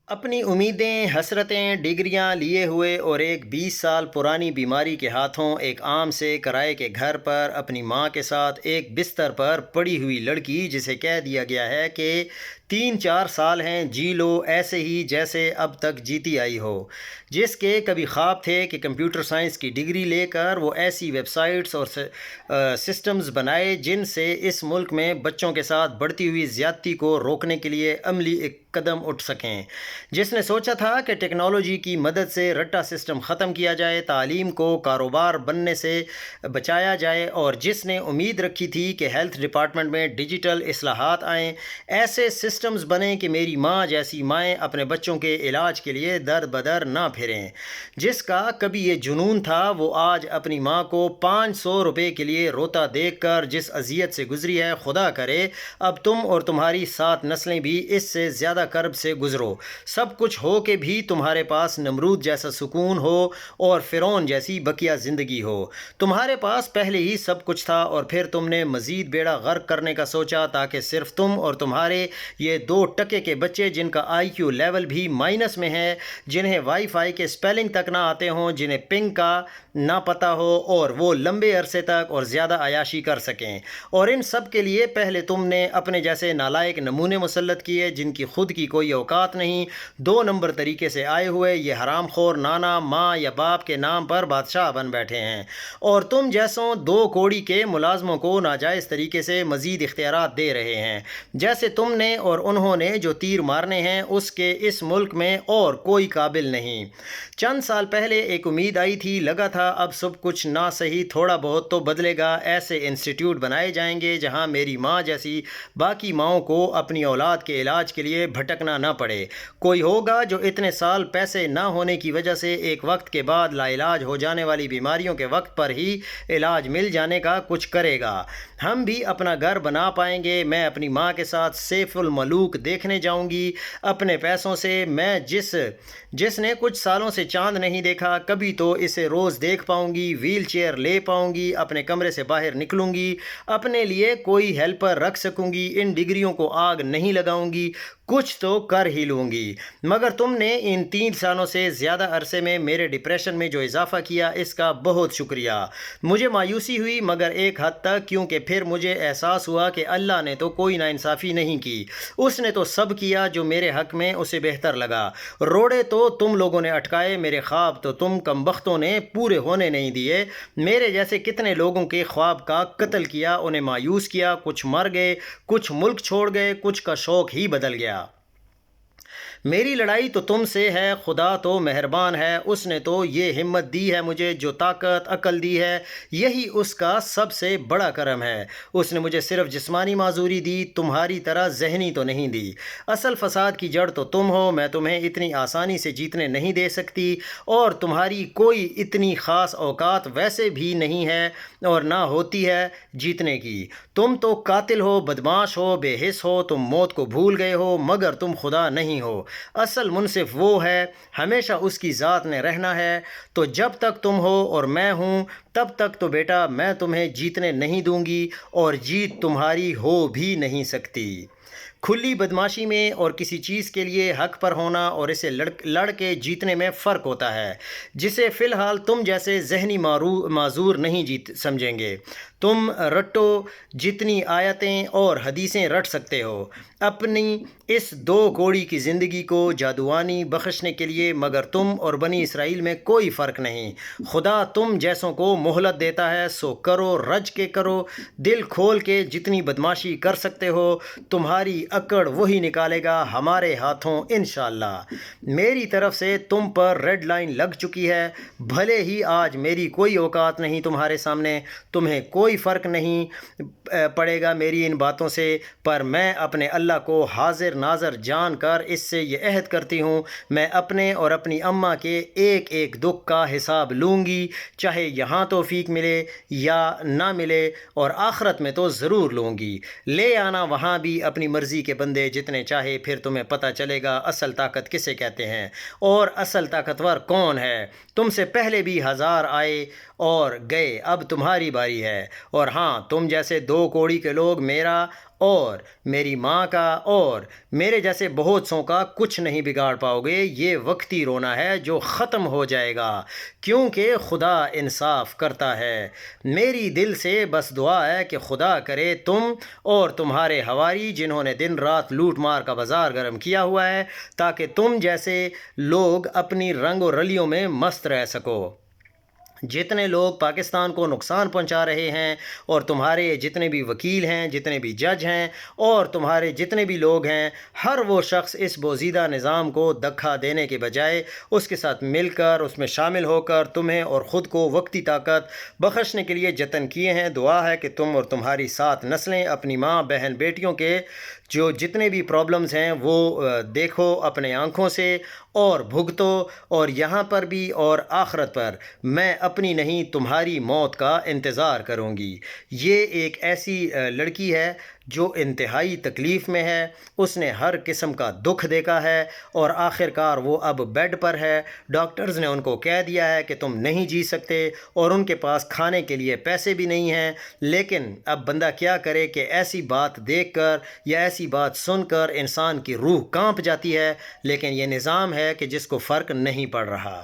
اپنی امیدیں، حسرتیں، ڈگریاں لیے ہوئے اور ایک 20 سال پرانی بیماری کے ہاتھوں ایک عام سے کرائے کے گھر پر اپنی ماں کے ساتھ ایک بستر پر پڑی ہوئی لڑکی جسے کہہ دیا گیا ہے کہ 3-4 سال ہیں، جی لو ایسے ہی جیسے اب تک جیتی آئی ہو، جس کے کبھی خواب تھے کہ کمپیوٹر سائنس کی ڈگری لے کر وہ ایسی ویب سائٹس اور سسٹمز بنائے جن سے اس ملک میں بچوں کے ساتھ بڑھتی ہوئی زیادتی کو روکنے کے لیے عملی ایک قدم اٹھ سکیں، جس نے سوچا تھا کہ ٹیکنالوجی کی مدد سے رٹا سسٹم ختم کیا جائے، تعلیم کو کاروبار بننے سے بچایا جائے، اور جس نے امید رکھی تھی کہ ہیلتھ ڈپارٹمنٹ میں ڈیجیٹل اصلاحات آئیں، ایسے سسٹمز بنیں کہ میری ماں جیسی مائیں اپنے بچوں کے علاج کے لیے در بدر نہ پھریں۔ جس کا کبھی یہ جنون تھا وہ آج اپنی ماں کو 500 روپے کے لیے روتا دیکھ کر جس اذیت سے گزری ہے، خدا کرے اب تم اور تمہاری 7 نسلیں بھی اس سے زیادہ کرب سے گزرو، سب کچھ ہو کے بھی تمہارے پاس نمرود جیسا سکون ہو اور فرعون جیسی بقیہ زندگی ہو۔ تمہارے پاس پہلے ہی سب کچھ تھا اور پھر تم نے مزید بیڑا غرق کرنے کا سوچا تاکہ صرف تم اور تمہارے یہ 2 کے بچے جن کا آئی کیو لیول بھی مائنس میں ہے، جنہیں وائی فائی کے سپیلنگ تک نہ آتے ہوں، جنہیں پنگ کا نہ پتہ ہو، اور وہ لمبے عرصے تک اور زیادہ عیاشی کر سکیں، اور ان سب کے لیے پہلے تم نے اپنے جیسے نالائق نمونے مسلط کیے جن کی خود کی کوئی اوقات نہیں، 2 نمبر طریقے سے آئے ہوئے یہ حرام خور نانا، ماں یا باپ کے نام پر بادشاہ بن بیٹھے ہیں، اور تم جیسوں 2 کوڑی کے ملازموں کو ناجائز طریقے سے مزید اختیارات دے رہے ہیں، جیسے تم نے اور انہوں نے جو تیر مارنے ہیں اس کے اس ملک میں اور کوئی قابل نہیں۔ چند سال پہلے ایک امید آئی تھی، لگا تھا اب سب کچھ نہ صحیح تھوڑا بہت تو بدلے گا، ایسے انسٹیٹیوٹ بنائے جائیں گے جہاں میری ماں جیسی باقی ماؤں کو اپنی اولاد کے علاج کے لیے بھٹکنا نہ پڑے، کوئی ہوگا جو اتنے سال پیسے نہ ہونے کی وجہ سے ایک وقت کے بعد لا علاج ہو جانے والی بیماریوں کے وقت پر ہی علاج مل جانے کا کچھ کرے گا، ہم بھی اپنا گھر بنا پائیں گے، میں اپنی ماں کے ساتھ سیف الملوک دیکھنے جاؤں گی اپنے پیسوں سے، میں جس نے کچھ سالوں سے چاند نہیں دیکھا کبھی تو اسے روز دیکھ پاؤں گی، ویل چیئر لے پاؤں گی، اپنے کمرے سے باہر نکلوں گی، اپنے لیے کوئی ہیلپر رکھ سکوں گی، ان ڈگریوں کو آگ نہیں لگاؤں گی، کچھ تو کر ہی لوں گی۔ مگر تم نے ان 3 سالوں سے زیادہ عرصے میں میرے ڈپریشن میں جو اضافہ کیا اس کا بہت شکریہ۔ مجھے مایوسی ہوئی مگر ایک حد تک، کیونکہ پھر مجھے احساس ہوا کہ اللہ نے تو کوئی ناانصافی نہیں کی، اس نے تو سب کیا جو میرے حق میں اسے بہتر لگا، روڑے تو تم لوگوں نے اٹکائے، میرے خواب تو تم کمبختوں نے پورے ہونے نہیں دیے، میرے جیسے کتنے لوگوں کے خواب کا قتل کیا، انہیں مایوس کیا، کچھ مر گئے، کچھ ملک چھوڑ گئے، کچھ کا شوق ہی بدل گیا۔ میری لڑائی تو تم سے ہے، خدا تو مہربان ہے، اس نے تو یہ ہمت دی ہے مجھے، جو طاقت عقل دی ہے یہی اس کا سب سے بڑا کرم ہے، اس نے مجھے صرف جسمانی معذوری دی، تمہاری طرح ذہنی تو نہیں دی، اصل فساد کی جڑ تو تم ہو، میں تمہیں اتنی آسانی سے جیتنے نہیں دے سکتی، اور تمہاری کوئی اتنی خاص اوقات ویسے بھی نہیں ہے اور نہ ہوتی ہے جیتنے کی، تم تو قاتل ہو، بدماش ہو، بے حس ہو، تم موت کو بھول گئے ہو مگر تم خدا نہیں ہو، اصل منصف وہ ہے، ہمیشہ اس کی ذات نے رہنا ہے، تو جب تک تم ہو اور میں ہوں تب تک تو بیٹا میں تمہیں جیتنے نہیں دوں گی، اور جیت تمہاری ہو بھی نہیں سکتی۔ کھلی بدماشی میں اور کسی چیز کے لیے حق پر ہونا اور اسے لڑ کے جیتنے میں فرق ہوتا ہے، جسے فی الحال تم جیسے ذہنی معذور نہیں جیت سمجھیں گے، تم رٹو جتنی آیتیں اور حدیثیں رٹ سکتے ہو اپنی اس 2 کوڑی کی زندگی کو جادوانی بخشنے کے لیے، مگر تم اور بنی اسرائیل میں کوئی فرق نہیں، خدا تم جیسوں کو مہلت دیتا ہے، سو کرو، رج کے کرو، دل کھول کے جتنی بدماشی کر سکتے ہو، تمہاری اکڑ وہی نکالے گا ہمارے ہاتھوں انشاءاللہ۔ میری طرف سے تم پر ریڈ لائن لگ چکی ہے، بھلے ہی آج میری کوئی اوقات نہیں تمہارے سامنے، تمہیں کوئی فرق نہیں پڑے گا میری ان باتوں سے، پر میں اپنے اللہ کو حاضر ناظر جان کر اس سے یہ عہد کرتی ہوں، میں اپنے اور اپنی اماں کے ایک ایک دکھ کا حساب لوں گی، چاہے یہاں توفیق ملے یا نہ ملے، اور آخرت میں تو ضرور لوں گی، لے آنا وہاں بھی اپنی مرضی کے بندے جتنے چاہے، پھر تمہیں پتہ چلے گا اصل طاقت کسے کہتے ہیں اور اصل طاقتور کون ہے، تم سے پہلے بھی 1000 آئے اور گئے، اب تمہاری باری ہے، اور ہاں تم جیسے 2 کوڑی کے لوگ میرا اور میری ماں کا اور میرے جیسے بہت سوں کا کچھ نہیں بگاڑ پاؤ گے۔ یہ وقتی رونا ہے جو ختم ہو جائے گا، کیونکہ خدا انصاف کرتا ہے۔ میری دل سے بس دعا ہے کہ خدا کرے تم اور تمہارے ہواری جنہوں نے دن رات لوٹ مار کا بازار گرم کیا ہوا ہے، تاکہ تم جیسے لوگ اپنی رنگ و رلیوں میں مست رہ سکو۔ جتنے لوگ پاکستان کو نقصان پہنچا رہے ہیں، اور تمہارے جتنے بھی وکیل ہیں، جتنے بھی جج ہیں، اور تمہارے جتنے بھی لوگ ہیں، ہر وہ شخص اس بوزیدہ نظام کو دھکا دینے کے بجائے اس کے ساتھ مل کر، اس میں شامل ہو کر تمہیں اور خود کو وقتی طاقت بخشنے کے لیے جتن کیے ہیں۔ دعا ہے کہ تم اور تمہاری 7 نسلیں اپنی ماں بہن بیٹیوں کے جو جتنے بھی پرابلمز ہیں وہ دیکھو اپنے آنکھوں سے اور بھگتو، اور یہاں پر بھی اور آخرت پر میں اپنی نہیں تمہاری موت کا انتظار کروں گی۔ یہ ایک ایسی لڑکی ہے جو انتہائی تکلیف میں ہے، اس نے ہر قسم کا دکھ دیکھا ہے، اور آخر کار وہ اب بیڈ پر ہے۔ ڈاکٹرز نے ان کو کہہ دیا ہے کہ تم نہیں جی سکتے، اور ان کے پاس کھانے کے لیے پیسے بھی نہیں ہیں۔ لیکن اب بندہ کیا کرے کہ ایسی بات دیکھ کر یا ایسی بات سن کر انسان کی روح کانپ جاتی ہے، لیکن یہ نظام ہے کہ جس کو فرق نہیں پڑ رہا۔